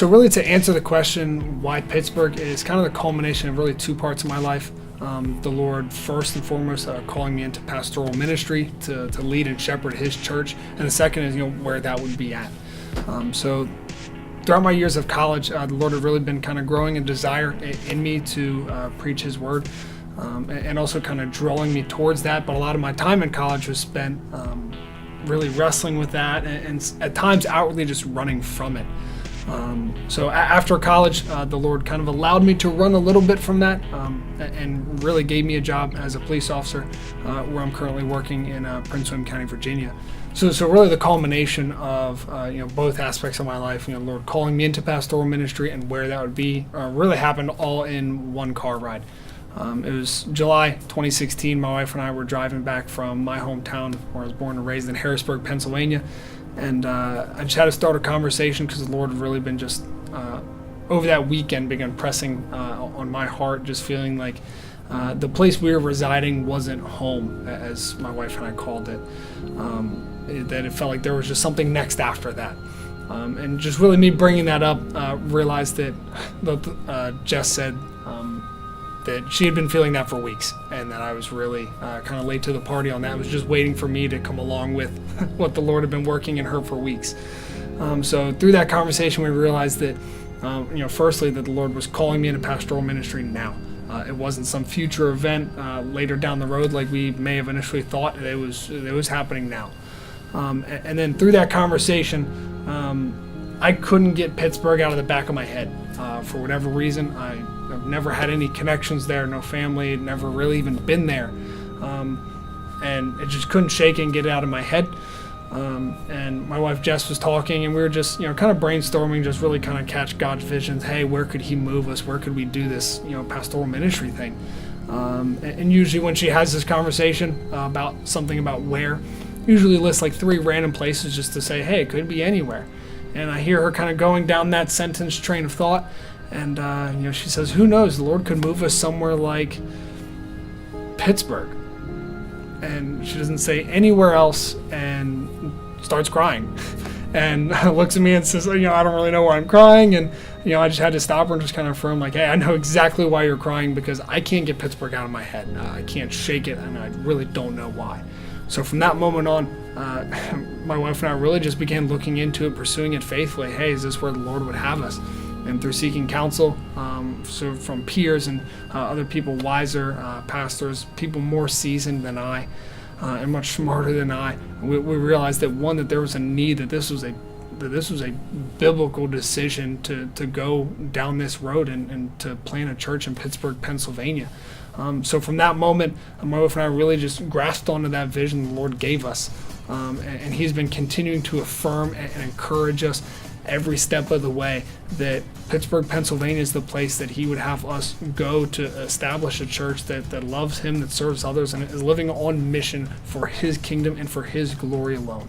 So really, to answer the question why Pittsburgh is kind of the culmination of really two parts of my life. The Lord, first and foremost, calling me into pastoral ministry to lead and shepherd His church, and the second is where that would be at. So throughout my years of college, the Lord had really been kind of growing a desire in me to preach His word, and also kind of drawing me towards that. But a lot of my time in college was spent really wrestling with that, and at times outwardly just running from it. So after college, the Lord kind of allowed me to run a little bit from that, and really gave me a job as a police officer, where I'm currently working in Prince William County, Virginia. So really the culmination of both aspects of my life, the Lord calling me into pastoral ministry and where that would be, really happened all in one car ride. It was July 2016. My wife and I were driving back from my hometown, where I was born and raised in Harrisburg, Pennsylvania. And I just had to start a conversation because the Lord had really been just, over that weekend, began pressing on my heart, just feeling like the place we were residing wasn't home, as my wife and I called it. That it felt like there was just something next after that. And just really me bringing that up, realized that Jess said that she had been feeling that for weeks, and that I was really kind of late to the party on that. I was just waiting for me to come along with what the Lord had been working in her for weeks. So through that conversation, we realized that, firstly, that the Lord was calling me into pastoral ministry now. It wasn't some future event later down the road like we may have initially thought. It was happening now. And then through that conversation, I couldn't get Pittsburgh out of the back of my head. For whatever reason, I've never had any connections there, no family, never really even been there. And it just couldn't shake it and get it out of my head. And my wife Jess was talking, and we were just, kind of brainstorming, just really kind of catch God's visions. Hey, where could He move us? Where could we do this, pastoral ministry thing? And usually when she has this conversation about something about where, usually lists like 3 random places just to say, hey, it could be anywhere. And I hear her kind of going down that sentence train of thought, and she says, who knows, the Lord could move us somewhere like Pittsburgh. And she doesn't say anywhere else, and starts crying. And looks at me and says, I don't really know why I'm crying. And, I just had to stop her and just kind of affirm, like, hey, I know exactly why you're crying, because I can't get Pittsburgh out of my head. I can't shake it, and I really don't know why. So from that moment on, my wife and I really just began looking into it, pursuing it faithfully. Hey, is this where the Lord would have us? And through seeking counsel, so from peers and other people wiser, pastors, people more seasoned than I, and much smarter than I, we realized that that there was a need, that this was a biblical decision to go down this road and to plant a church in Pittsburgh, Pennsylvania. So from that moment, my wife and I really just grasped onto that vision the Lord gave us. And He's been continuing to affirm and encourage us every step of the way that Pittsburgh, Pennsylvania is the place that He would have us go to establish a church that loves Him, that serves others, and is living on mission for His kingdom and for His glory alone.